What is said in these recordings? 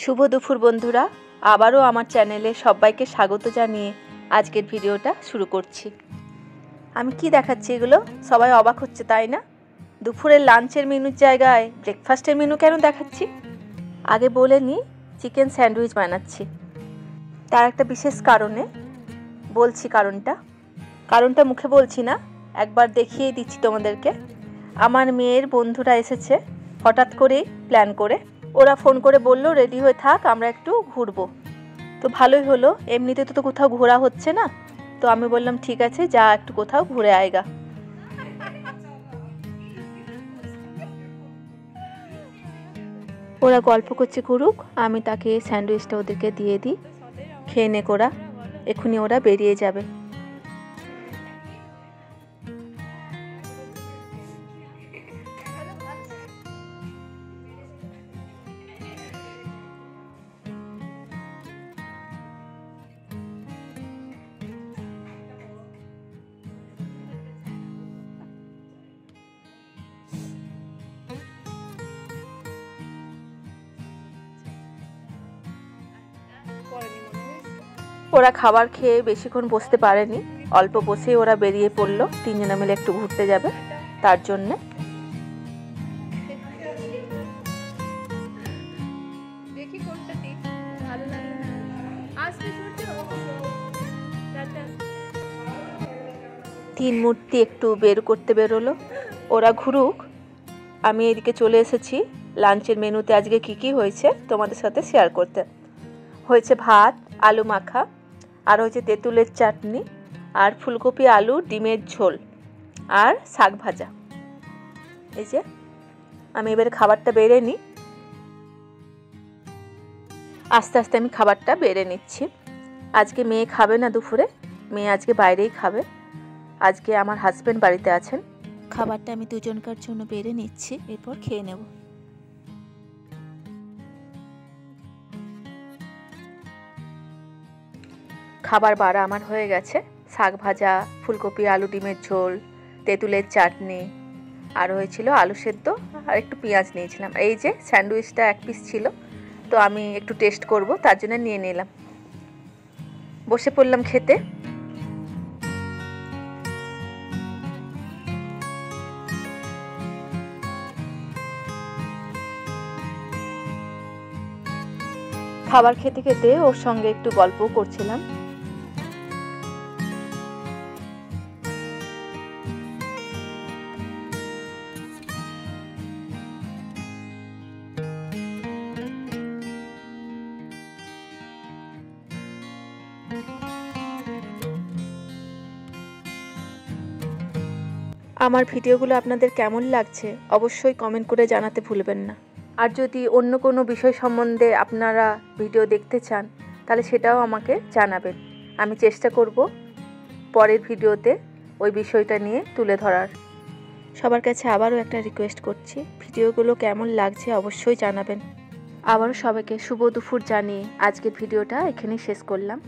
শুভ দুপুর বন্ধুরা, আবারও আমার চ্যানেলে সবাইকে স্বাগত জানিয়ে আজকের ভিডিওটা শুরু করছি। আমি কি দেখাচ্ছি এগুলো সবাই অবাক হচ্ছে তাই না? দুপুরের লাঞ্চের মেনুর জায়গায় ব্রেকফাস্টের মেনু কেন দেখাচ্ছি? আগে বলে নিই, চিকেন স্যান্ডউইচ বানাচ্ছি। তার একটা বিশেষ কারণে বলছি। কারণটা মুখে বলছি না, একবার দেখিয়ে দিচ্ছি তোমাদেরকে। আমার মেয়ের বন্ধুরা এসেছে হঠাৎ করেই প্ল্যান করে। ওরা ফোন করে বললো রেডি হয়ে থাক, আমরা একটু ঘুরবো। তো ভালোই হলো, এমনিতে তো কোথাও ঘোরা হচ্ছে না। তো আমি বললাম ঠিক আছে, যা একটু কোথাও ঘুরে আয়গা। ওরা গল্প করছে ঘুরুক, আমি তাকে স্যান্ডউইচটা ওদেরকে দিয়ে দিই, খেয়ে নে ওরা, এক্ষুনি ওরা বেরিয়ে যাবে। ওরা খাবার খেয়ে বেশিক্ষণ বসতে পারেনি, অল্প বসেই ওরা বেরিয়ে পড়লো, তিনজনে মিলে একটু ঘুরতে যাবে তার জন্যে। তিন মূর্তি একটু বের করতে বেরোলো, ওরা ঘুরুক। আমি এদিকে চলে এসেছি লাঞ্চের মেনুতে আজকে কি কি হয়েছে তোমাদের সাথে শেয়ার করতে। হয়েছে ভাত, আলু মাখা, আর হয়েছে তেঁতুলের চাটনি, আর ফুলকপি আলু ডিমের ঝোল, আর শাক ভাজা। এই যে আমি এবারে খাবারটা বেড়ে নিই, আস্তে আস্তে আমি খাবারটা বেড়ে নিচ্ছি। আজকে মেয়ে খাবে না দুপুরে, মেয়ে আজকে বাইরেই খাবে। আজকে আমার হাজবেন্ড বাড়িতে আছেন। খাবারটা আমি দুজনকার জন্য বেড়ে নিচ্ছি, এরপর খেয়ে নেব। খাবার বাড়া আমার হয়ে গেছে। শাক ভাজা, ফুলকপি আলু ডিমের ঝোল, তেঁতুলের চাটনি, আর হয়েছিল আলু সেদ্ধ, আর একটু পেঁয়াজ নিয়েছিলাম। এই যে স্যান্ডউইচটা এক পিস ছিল, তো আমি একটু টেস্ট করব তার জন্য নিয়ে নিলাম। বসে পড়লাম খেতে। খাবার খেতে খেতে ওর সঙ্গে একটু গল্পও করছিলাম। আমার ভিডিওগুলো আপনাদের কেমন লাগছে অবশ্যই কমেন্ট করে জানাতে ভুলবেন না। আর যদি অন্য কোনো বিষয় সম্বন্ধে আপনারা ভিডিও দেখতে চান তাহলে সেটাও আমাকে জানাবেন। আমি চেষ্টা করব পরের ভিডিওতে ওই বিষয়টা নিয়ে তুলে ধরার। সবার কাছে আবারও একটা রিকোয়েস্ট করছি, ভিডিওগুলো কেমন লাগছে অবশ্যই জানাবেন। আবারও সবাইকে শুভ দুপুর জানিয়ে আজকের ভিডিওটা এখানেই শেষ করলাম।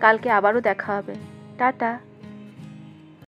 কালকে আবারও দেখা হবে। টাটা।